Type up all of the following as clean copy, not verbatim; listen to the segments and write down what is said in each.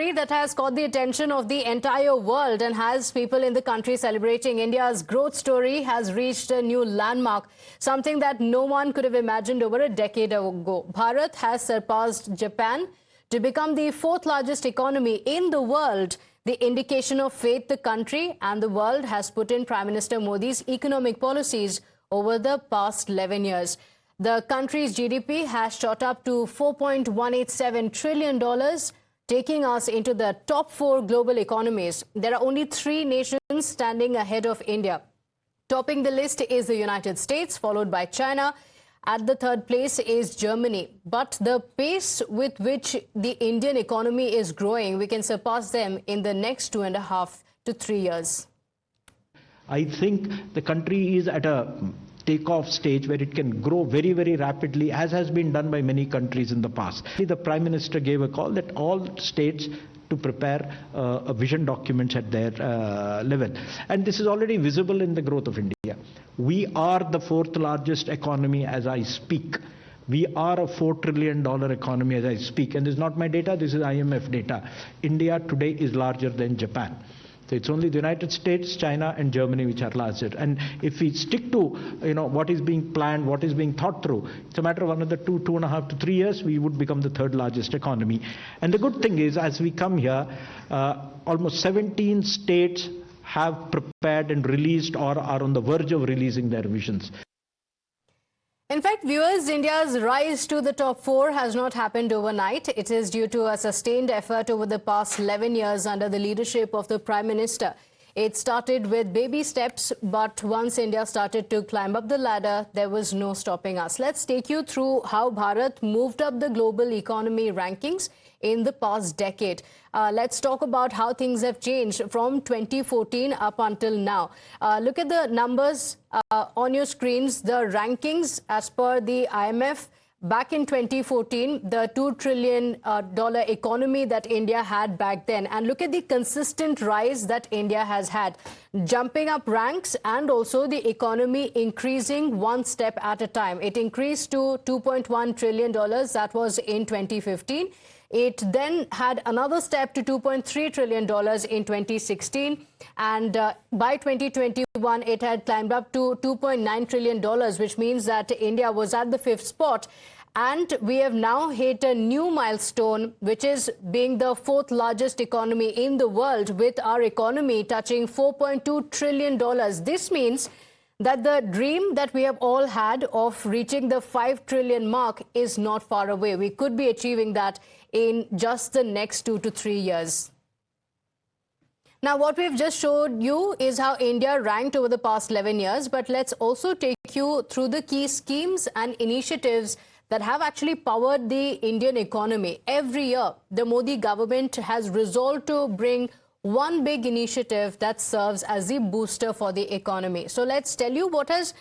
story that has caught the attention of the entire world and has people in the country celebrating. India's growth story has reached a new landmark, something that no one could have imagined over a decade ago. Bharat has surpassed Japan to become the fourth largest economy in the world. The indication of faith the country and the world has put in Prime Minister Modi's economic policies over the past 11 years. The country's GDP has shot up to $4.187 trillion, taking us into the top 4 global economies. There are only 3 nations standing ahead of India. Topping the list is the United States, followed by China. At the 3rd place is Germany. But the pace with which the Indian economy is growing, we can surpass them in the next 2.5 to 3 years. I think the country is at a takeoff stage where it can grow very, very rapidly, as has been done by many countries in the past. The Prime Minister gave a call that all states to prepare a vision document at their level. And this is already visible in the growth of India. We are the 4th largest economy as I speak. We are a $4 trillion economy as I speak. And this is not my data, this is IMF data. India today is larger than Japan. So it's only the United States, China and Germany which are larger. And if we stick to what is being planned, what is being thought through, it's a matter of another 2.5 to 3 years, we would become the 3rd largest economy. And the good thing is, as we come here, almost 17 states have prepared and released or are on the verge of releasing their visions. In fact, viewers, India's rise to the top 4 has not happened overnight. It is due to a sustained effort over the past 11 years under the leadership of the Prime Minister. It started with baby steps, but once India started to climb up the ladder, there was no stopping us. Let's take you through how Bharat moved up the global economy rankings in the past decade. Let's talk about how things have changed from 2014 up until now. Look at the numbers on your screens. The rankings as per the IMF. Back in 2014, the $2 trillion economy that India had back then. And look at the consistent rise that India has had. Jumping up ranks and also the economy increasing one step at a time. It increased to $2.1 trillion. That was in 2015. It then had another step to $2.3 trillion in 2016. And by 2021, it had climbed up to $2.9 trillion, which means that India was at the 5th spot. And we have now hit a new milestone, which is being the 4th largest economy in the world, with our economy touching $4.2 trillion. This means that the dream that we have all had of reaching the 5 trillion mark is not far away. We could be achieving that in just the next 2 to 3 years. Now, what we've just showed you is how India ranked over the past 11 years, but let's also take you through the key schemes and initiatives that have actually powered the Indian economy. Every year, the Modi government has resolved to bring one big initiative that serves as the booster for the economy. So let's tell you what has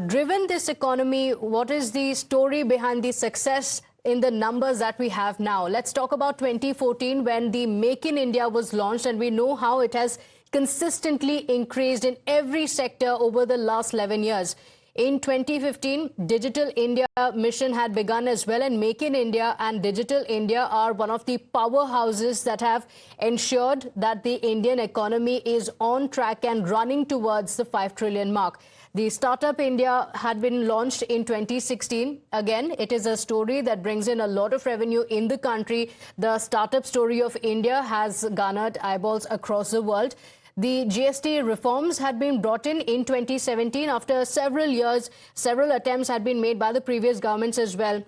driven this economy, what is the story behind the success in the numbers that we have now. Let's talk about 2014 when the Make in India was launched, and we know how it has consistently increased in every sector over the last 11 years. In 2015, Digital India mission had begun as well, and Make in India and Digital India are one of the powerhouses that have ensured that the Indian economy is on track and running towards the 5 trillion mark. The Startup India had been launched in 2016. Again, it is a story that brings in a lot of revenue in the country. The startup story of India has garnered eyeballs across the world. The GST reforms had been brought in 2017 after several years. Several attempts had been made by the previous governments as well.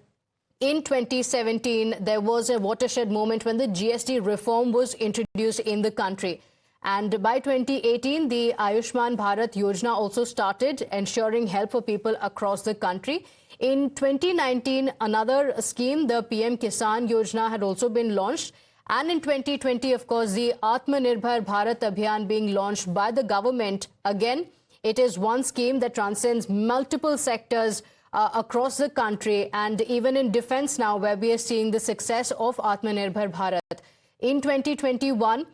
In 2017, there was a watershed moment when the GST reform was introduced in the country. And by 2018, the Ayushman Bharat Yojana also started, ensuring help for people across the country. In 2019, another scheme, the PM Kisan Yojana, had also been launched. And in 2020, of course, the Atmanirbhar Bharat Abhiyan being launched by the government. Again, it is one scheme that transcends multiple sectors across the country, and even in defense now, where we are seeing the success of Atmanirbhar Bharat. In 2021,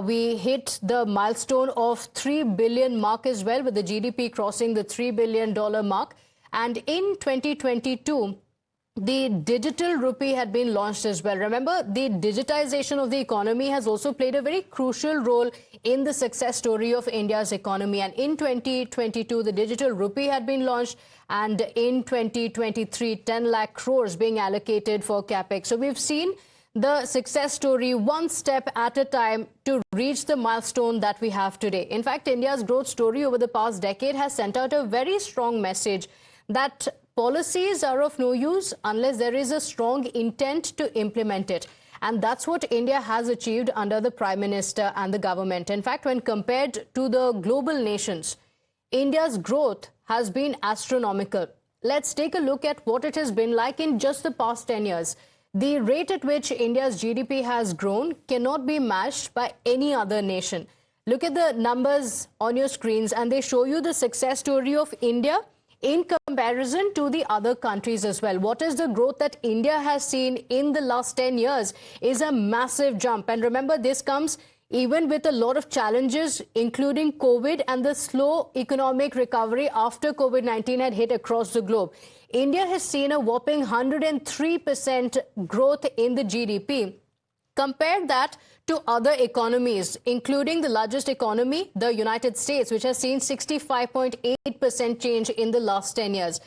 we hit the milestone of 3 billion mark as well, with the GDP crossing the $3 billion mark. And in 2022, the digital rupee had been launched as well. Remember, the digitization of the economy has also played a very crucial role in the success story of India's economy. And in 2022, the digital rupee had been launched, and in 2023, 10 lakh crores being allocated for capex. So we've seen the success story one step at a time to reach the milestone that we have today. In fact, India's growth story over the past decade has sent out a very strong message that policies are of no use unless there is a strong intent to implement it. And that's what India has achieved under the Prime Minister and the government. In fact, when compared to the global nations, India's growth has been astronomical. Let's take a look at what it has been like in just the past 10 years. The rate at which India's GDP has grown cannot be matched by any other nation. Look at the numbers on your screens, and they show you the success story of India in comparison to the other countries as well. What is the growth that India has seen in the last 10 years is a massive jump. And remember, this comes even with a lot of challenges, including COVID and the slow economic recovery after COVID-19 had hit across the globe. India has seen a whopping 103% growth in the GDP. Compare that to other economies, including the largest economy, the United States, which has seen 65.8% change in the last 10 years.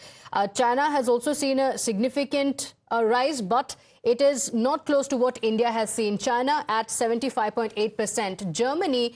China has also seen a significant rise, but it is not close to what India has seen. China at 75.8%. Germany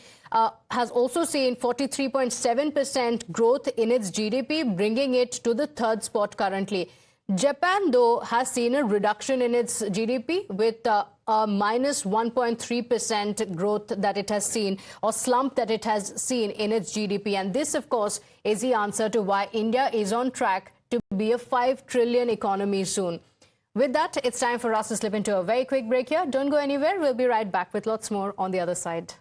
has also seen 43.7% growth in its GDP, bringing it to the third spot currently. Japan, though, has seen a reduction in its GDP with a minus 1.3% growth that it has seen, or slump that it has seen in its GDP. And this, of course, is the answer to why India is on track to be a 5 trillion economy soon. With that, it's time for us to slip into a very quick break here. Don't go anywhere. We'll be right back with lots more on the other side.